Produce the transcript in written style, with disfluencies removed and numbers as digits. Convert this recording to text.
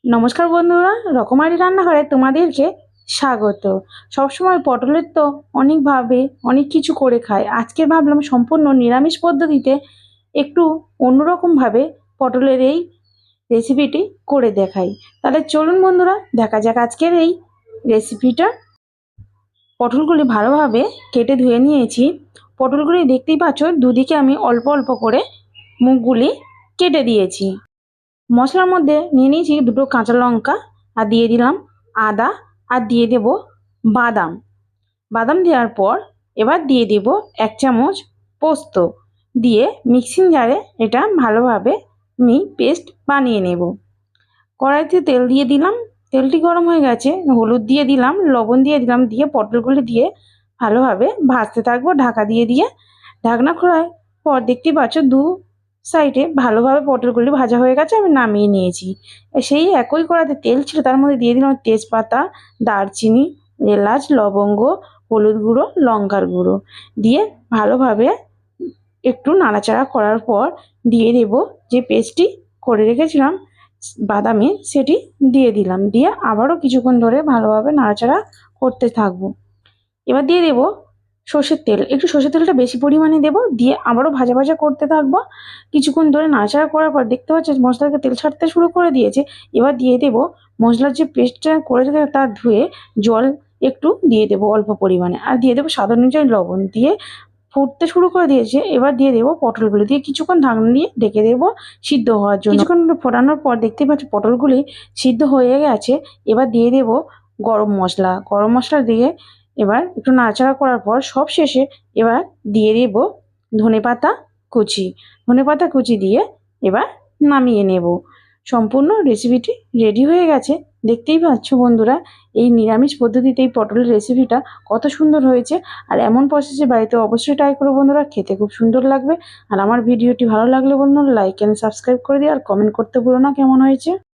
নমস্কার বন্ধুরা, রকমারি রান্নাঘরে তোমাদেরকে স্বাগত। সবসময় পটলের তো অনেকভাবে অনেক কিছু করে খায়। আজকে ভাবলাম সম্পূর্ণ নিরামিষ পদ্ধতিতে একটু অন্যরকমভাবে পটলের এই রেসিপিটি করে দেখাই। তাহলে চলুন বন্ধুরা, দেখা যাক আজকের এই রেসিপিটা। পটলগুলি ভালোভাবে কেটে ধুয়ে নিয়েছি। পটলগুলি দেখতেই পাচ্ছ, দুদিকে আমি অল্প অল্প করে মুখগুলি কেটে দিয়েছি। মশলার মধ্যে নিয়ে নিয়েছি দুটো কাঁচা লঙ্কা, আর দিয়ে দিলাম আদা, আর দিয়ে দেব বাদাম। বাদাম দেওয়ার পর এবার দিয়ে দেব 1 চামচ পোস্ত, দিয়ে মিক্সিং জারে এটা ভালোভাবে আমি পেস্ট বানিয়ে নেব। কড়াইতে তেল দিয়ে দিলাম, তেলটি গরম হয়ে গেছে, হলুদ দিয়ে দিলাম, লবণ দিয়ে দিলাম, দিয়ে পটলগুলি দিয়ে ভালোভাবে ভাজতে থাকবো ঢাকা দিয়ে দিয়ে। ঢাকনা খোলার পর দেখতেই পাচ্ছ দু সাইডে ভালোভাবে পটলগুলি ভাজা হয়ে গেছে, আমি নামিয়ে নিয়েছি। সেই একই কড়াইতে তেল ছিল, তার মধ্যে দিয়ে দিলাম তেজপাতা, দারচিনি, এলাচ, লবঙ্গ, হলুদ গুঁড়ো, লঙ্কার গুঁড়ো, দিয়ে ভালোভাবে একটু নাড়াচাড়া করার পর দিয়ে দেব যে পেস্টটি করে রেখেছিলাম বাদামের, সেটি দিয়ে দিলাম। দিয়ে আবারও কিছুক্ষণ ধরে ভালোভাবে নাড়াচাড়া করতে থাকবো। এবার দিয়ে দেব সর্ষের তেল, একটু সর্ষের তেলটা বেশি পরিমাণে দেব, দিয়ে আবারও ভাজা ভাজা করতে থাকবো। কিছুক্ষণ ধরে নাড়াচাড়া করার পর দেখতে পাচ্ছি মশলাকে তেল ছাড়তে শুরু করে দিয়েছে। এবার দিয়ে দেব মশলার যে পেস্টটা করে রেখে তার ধুয়ে জল একটু দিয়ে দেবো অল্প পরিমাণে, আর দিয়ে দেবো স্বাদ অনুযায়ী লবণ, দিয়ে ফুটতে শুরু করে দিয়েছে। এবার দিয়ে দেবো পটলগুলি, দিয়ে কিছুক্ষণ ঢাকনা দিয়ে ঢেকে দেবো সিদ্ধ হওয়ার জন্য। কিছুক্ষণ ফোটানোর পর দেখতে পাচ্ছি পটলগুলি সিদ্ধ হয়ে গেছে। এবার দিয়ে দেবো গরম মশলা, গরম মশলা দিয়ে এবার একটু নাড়াচাড়া করার পর সব শেষে এবার দিয়ে দেব ধনেপাতা কুচি। ধনেপাতা কুচি দিয়ে এবার নামিয়ে নেব। সম্পূর্ণ রেসিপিটি রেডি হয়ে গেছে। দেখতেই পাচ্ছ বন্ধুরা, এই নিরামিষ পদ্ধতিতে এই পটলের রেসিপিটা কত সুন্দর হয়েছে। আর এমন প্রসেসে বাড়িতে অবশ্যই ট্রাই করো বন্ধুরা, খেতে খুব সুন্দর লাগবে। আর আমার ভিডিওটি ভালো লাগলে বন্ধুরা লাইক এন্ড সাবস্ক্রাইব করে দিও, আর কমেন্ট করতে ভুলো না কেমন হয়েছে।